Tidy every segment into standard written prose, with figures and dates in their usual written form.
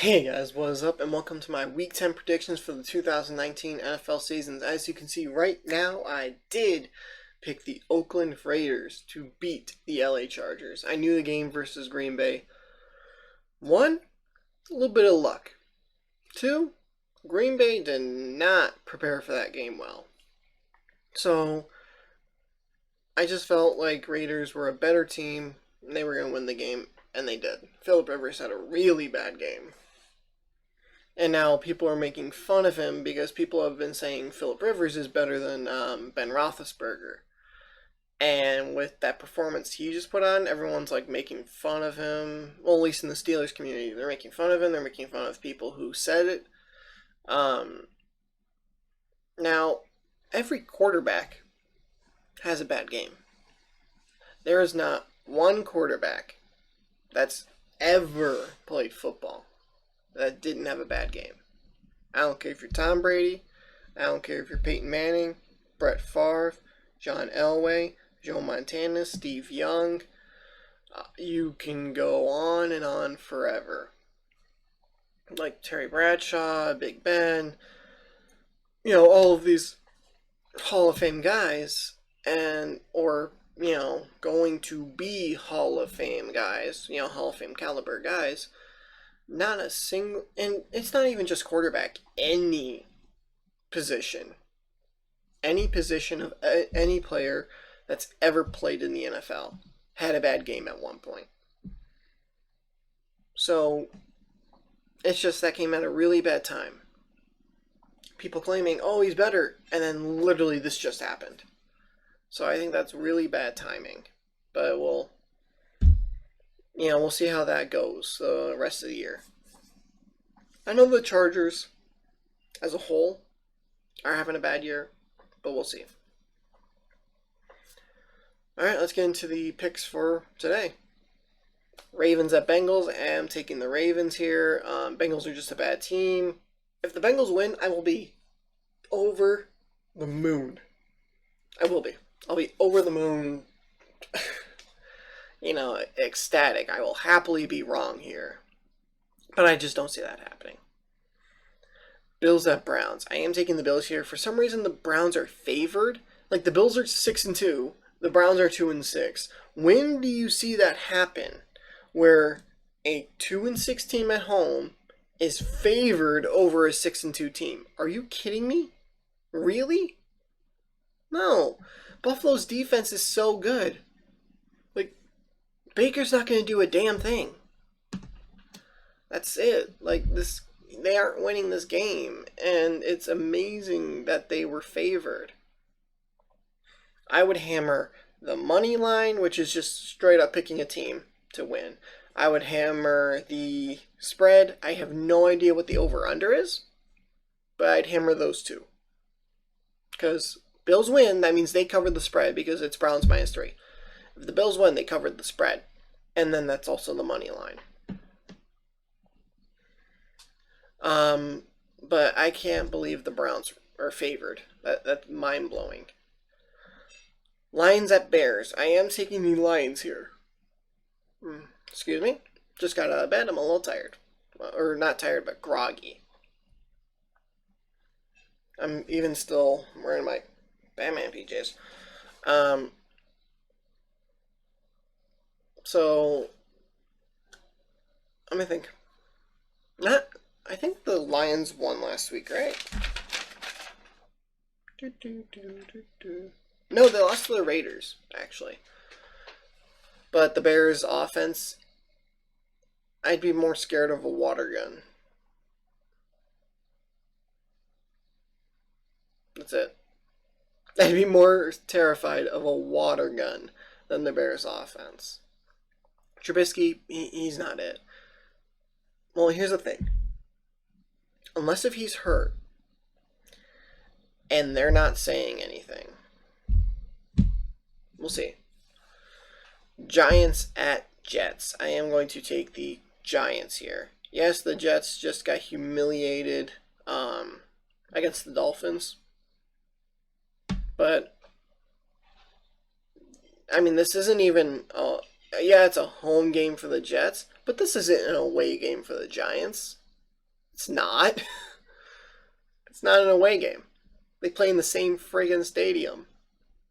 Hey guys, what is up, and welcome to my Week 10 predictions for the 2019 NFL seasons. As you can see right now, I did pick the Oakland Raiders to beat the LA Chargers. I knew the game versus Green Bay. One, a little bit of luck. Two, Green Bay did not prepare for that game well. So, I just felt like Raiders were a better team, and they were going to win the game, and they did. Philip Rivers had a really bad game. And now people are making fun of him because people have been saying Philip Rivers is better than Ben Roethlisberger. And with that performance he just put on, everyone's like making fun of him. Well, at least in the Steelers community, they're making fun of him. They're making fun of people who said it. Now, every quarterback has a bad game. There is not one quarterback that's ever played football that didn't have a bad game. I don't care if you're Tom Brady. I don't care if you're Peyton Manning, Brett Favre, John Elway, Joe Montana, Steve Young. You can go on and on forever. Like Terry Bradshaw, Big Ben, all of these Hall of Fame guys, or going to be Hall of Fame guys, Hall of Fame caliber guys. Not a single, and it's not even just quarterback, any position of any player that's ever played in the NFL had a bad game at one point. So, it's just that came at a really bad time. People claiming, oh, he's better, and then literally this just happened. So I think that's really bad timing. But we'll see how that goes the rest of the year. I know the Chargers, as a whole, are having a bad year, but we'll see. Alright, let's get into the picks for today. Ravens at Bengals. I am taking the Ravens here. Bengals are just a bad team. If the Bengals win, I will be over the moon. I will be. I'll be over the moon. Ecstatic. I will happily be wrong here. But I just don't see that happening. Bills at Browns. I am taking the Bills here. For some reason, the Browns are favored. Like, the Bills are 6-2. The Browns are 2-6. When do you see that happen? Where a 2-6 team at home is favored over a 6-2 team. Are you kidding me? Really? No. Buffalo's defense is so good. Like, Baker's not going to do a damn thing. That's it. They aren't winning this game, and it's amazing that they were favored. I would hammer the money line, which is just straight up picking a team to win. I would hammer the spread. I have no idea what the over-under is, but I'd hammer those two. Because Bills win, that means they covered the spread because it's Browns -3. If the Bills win, they covered the spread. And then that's also the money line. But I can't believe the Browns are favored. That's mind-blowing. Lions at Bears. I am taking the Lions here. Excuse me? Just got out of bed. I'm a little tired. Or not tired, but groggy. I'm even still wearing my Batman PJs. So, let me think. I think the Lions won last week, right? No, they lost to the Raiders, actually. But the Bears' offense, I'd be more scared of a water gun. That's it. I'd be more terrified of a water gun than the Bears' offense. Trubisky, he's not it. Well, here's the thing. Unless if he's hurt, and they're not saying anything. We'll see. Giants at Jets. I am going to take the Giants here. Yes, the Jets just got humiliated against the Dolphins. But, I mean, this isn't even... yeah, it's a home game for the Jets, but this isn't an away game for the Giants. It's not. It's not an away game. They play in the same friggin' stadium.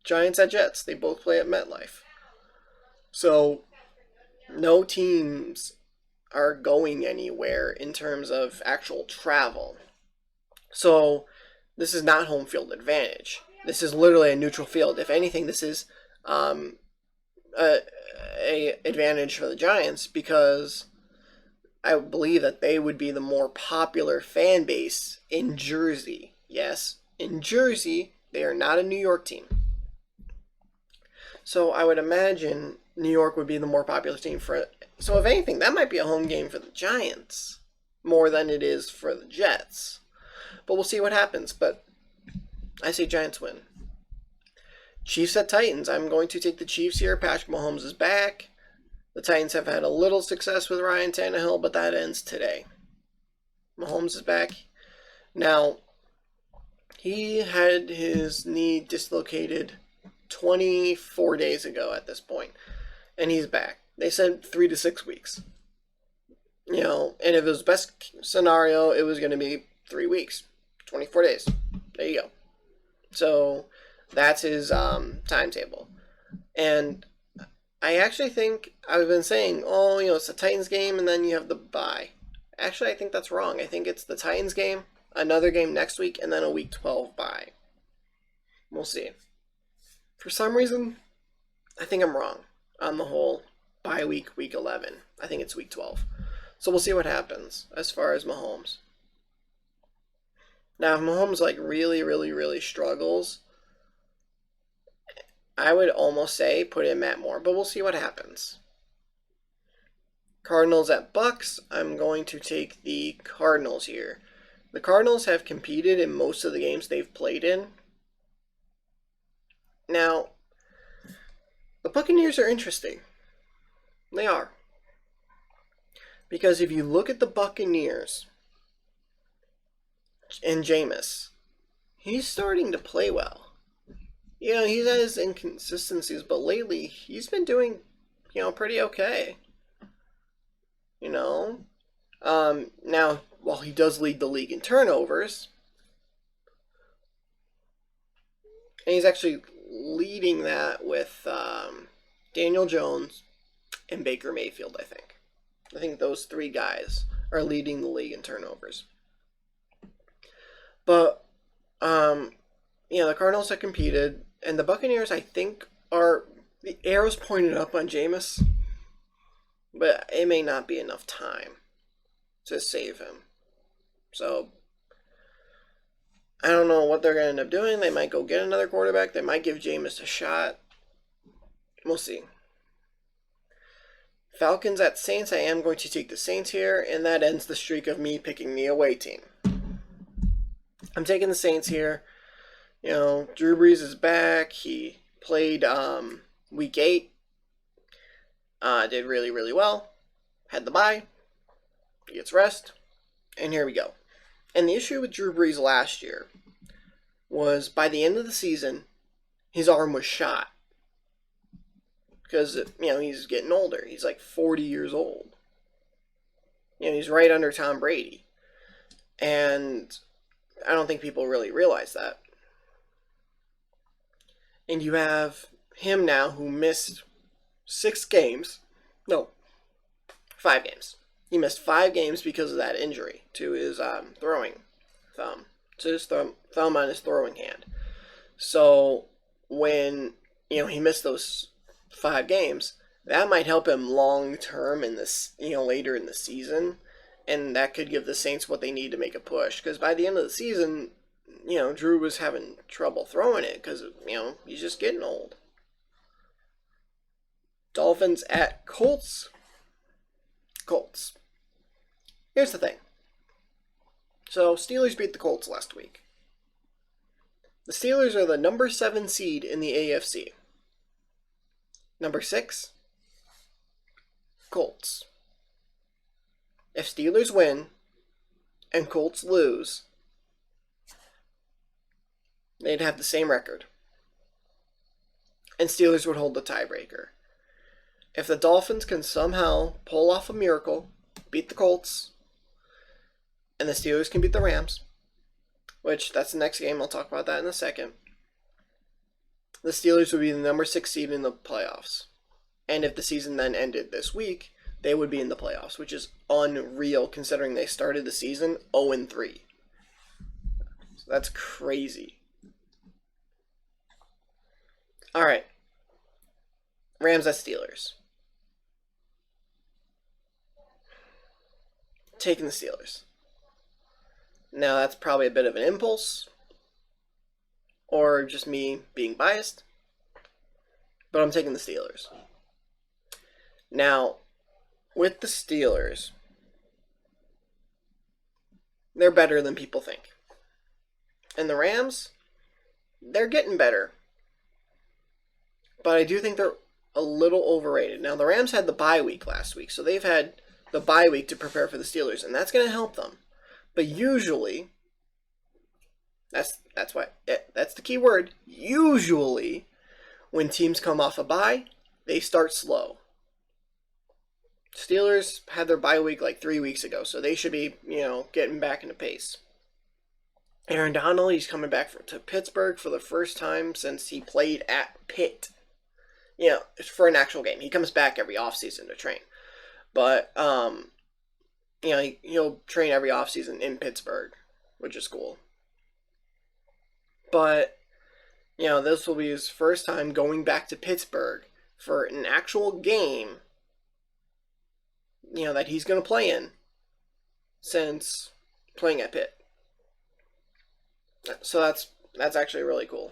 Giants at Jets. They both play at MetLife. So, no teams are going anywhere in terms of actual travel. So, this is not home field advantage. This is literally a neutral field. If anything, this is a advantage for the Giants because I believe that they would be the more popular fan base in Jersey. Yes, in Jersey, they are not a New York team. So I would imagine New York would be the more popular team for it. So if anything, that might be a home game for the Giants more than it is for the Jets. But we'll see what happens. But I say Giants win. Chiefs at Titans. I'm going to take the Chiefs here. Patrick Mahomes is back. The Titans have had a little success with Ryan Tannehill, but that ends today. Mahomes is back. Now, he had his knee dislocated 24 days ago at this point, and he's back. They said 3 to 6 weeks. You know, and if it was best scenario, it was going to be 3 weeks, 24 days. There you go. So that's his timetable. And I actually think, I've been saying, oh, you know, it's the Titans game and then you have the bye. Actually, I think that's wrong. I think it's the Titans game, another game next week, and then a week 12 bye. We'll see. For some reason, I think I'm wrong on the whole bye week, week 11. I think it's week 12. So we'll see what happens as far as Mahomes. Now, if Mahomes really struggles, I would almost say put in Matt Moore, but we'll see what happens. Cardinals at Bucks. I'm going to take the Cardinals here. The Cardinals have competed in most of the games they've played in. Now, the Buccaneers are interesting. They are. Because if you look at the Buccaneers and Jameis, he's starting to play well. You know, he's had his inconsistencies, but lately he's been doing, you know, pretty okay. You know? Now, while he does lead the league in turnovers, and he's actually leading that with Daniel Jones and Baker Mayfield, I think. I think those three guys are leading the league in turnovers. But, you know, the Cardinals have competed, and the Buccaneers, I think, are the arrows pointed up on Jameis, but it may not be enough time to save him. So, I don't know what they're going to end up doing. They might go get another quarterback. They might give Jameis a shot. We'll see. Falcons at Saints. I am going to take the Saints here, and that ends the streak of me picking the away team. I'm taking the Saints here. You know, Drew Brees is back. He played week 8. Did really well. Had the bye. He gets rest. And here we go. And the issue with Drew Brees last year was by the end of the season, his arm was shot. Because, you know, he's getting older. He's like 40 years old. You know, he's right under Tom Brady. And I don't think people really realize that. And you have him now who missed 6 games. No, 5 games. He missed 5 games because of that injury to his throwing thumb. To his thumb on his throwing hand. So when, you know, he missed those 5 games, that might help him long term in this, you know, later in the season. And that could give the Saints what they need to make a push. Because by the end of the season, you know, Drew was having trouble throwing it because, you know, he's just getting old. Dolphins at Colts. Colts. Here's the thing. So, Steelers beat the Colts last week. The Steelers are the number 7 seed in the AFC. Number 6, Colts. If Steelers win and Colts lose, they'd have the same record. And Steelers would hold the tiebreaker. If the Dolphins can somehow pull off a miracle, beat the Colts, and the Steelers can beat the Rams, which that's the next game. I'll talk about that in a second. The Steelers would be the number 6 seed in the playoffs. And if the season then ended this week, they would be in the playoffs, which is unreal considering they started the season 0-3. So that's crazy. All right. Rams at Steelers. Taking the Steelers. Now that's probably a bit of an impulse, or just me being biased, but I'm taking the Steelers. Now, with the Steelers, they're better than people think. And the Rams, they're getting better. But I do think they're a little overrated. Now, the Rams had the bye week last week, so they've had the bye week to prepare for the Steelers, and that's going to help them. But usually, that's the key word. Usually, when teams come off a bye, they start slow. Steelers had their bye week like 3 weeks ago, so they should be, getting back into pace. Aaron Donald, he's coming back to Pittsburgh for the first time since he played at Pitt. For an actual game. He comes back every offseason to train. But, he'll train every offseason in Pittsburgh, which is cool. But, this will be his first time going back to Pittsburgh for an actual game, that he's going to play in since playing at Pitt. So that's actually really cool.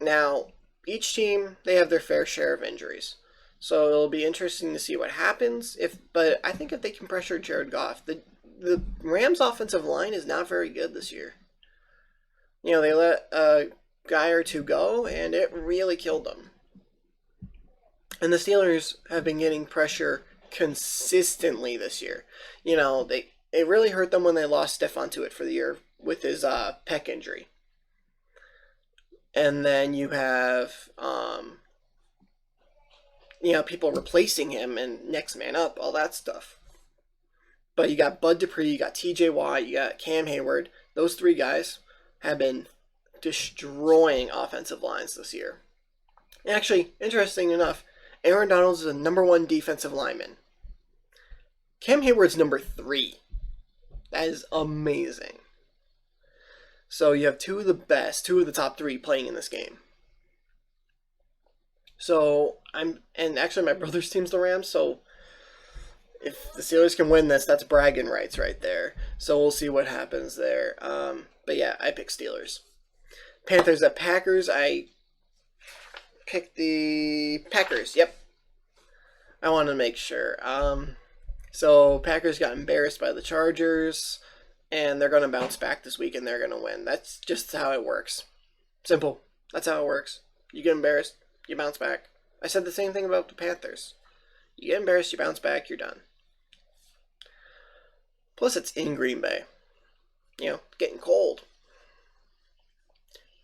Now, each team, they have their fair share of injuries. So it'll be interesting to see what happens. But I think if they can pressure Jared Goff, the Rams' offensive line is not very good this year. They let a guy or two go, and it really killed them. And the Steelers have been getting pressure consistently this year. It really hurt them when they lost Stephon Tuitt for the year with his pec injury. And then you have, people replacing him and next man up, all that stuff. But you got Bud Dupree, you got TJ Watt, you got Cam Hayward. Those 3 guys have been destroying offensive lines this year. And actually, interesting enough, Aaron Donald is the number 1 defensive lineman. Cam Hayward's number 3. That is amazing. So you have 2 of the top 3 playing in this game. So and actually my brother's team's the Rams, so if the Steelers can win this, that's bragging rights right there. So we'll see what happens there. But yeah, I pick Steelers. Panthers at Packers, I picked the Packers, yep. I wanted to make sure. So Packers got embarrassed by the Chargers, and they're going to bounce back this week, and they're going to win. That's just how it works. Simple. That's how it works. You get embarrassed, you bounce back. I said the same thing about the Panthers. You get embarrassed, you bounce back, you're done. Plus, it's in Green Bay. Getting cold.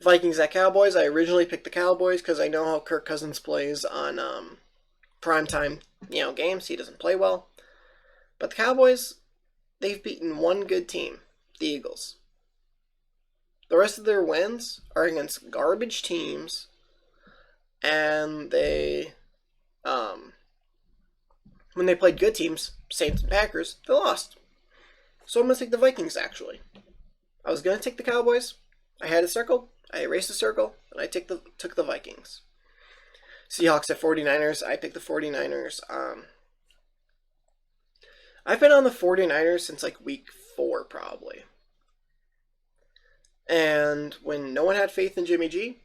Vikings at Cowboys. I originally picked the Cowboys because I know how Kirk Cousins plays on primetime, games. He doesn't play well. But the Cowboys, they've beaten one good team, the Eagles. The rest of their wins are against garbage teams, and they, when they played good teams, Saints and Packers, they lost. So I'm going to take the Vikings, actually. I was going to take the Cowboys. I had it circled. I erased the circle, and I took the Vikings. Seahawks at 49ers. I picked the 49ers. I've been on the 49ers since like week 4, probably. And when no one had faith in Jimmy G,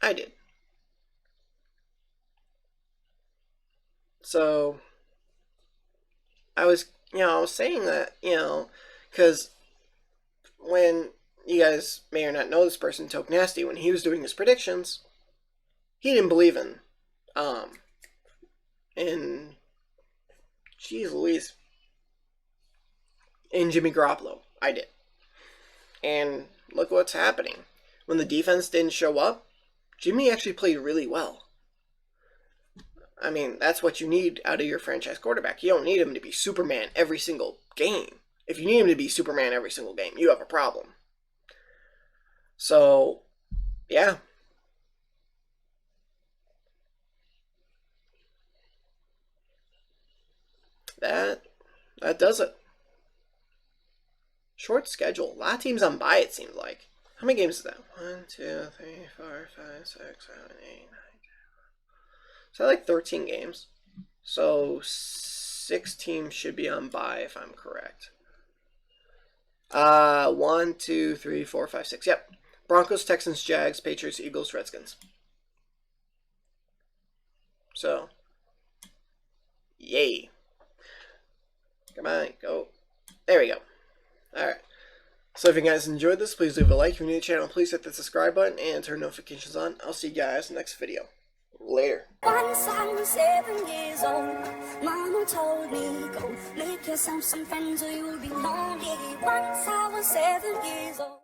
I did. So, I was saying that, because when you guys may or not know this person, Toke Nasty, when he was doing his predictions, he didn't believe in jeez Louise, in Jimmy Garoppolo. I did. And look what's happening. When the defense didn't show up, Jimmy actually played really well. I mean, that's what you need out of your franchise quarterback. You don't need him to be Superman every single game. If you need him to be Superman every single game, you have a problem. So, yeah. That does it. Short schedule. A lot of teams on bye, it seems like. How many games is that? 1, 2, 3, 4, 5, 6, 7, 8, 9, 10. Is that like 13 games? So 6 teams should be on bye if I'm correct. 1, 2, 3, 4, 5, 6. Yep. Broncos, Texans, Jags, Patriots, Eagles, Redskins. So, yay. Come on, go. There we go. Alright. So if you guys enjoyed this, please leave a like. If you're new to the channel, please hit the subscribe button and turn notifications on. I'll see you guys in the next video. Later. Once I was 7 years old, Mama told me, go make yourself some friends or you'll be lonely. Once I was 7 years old.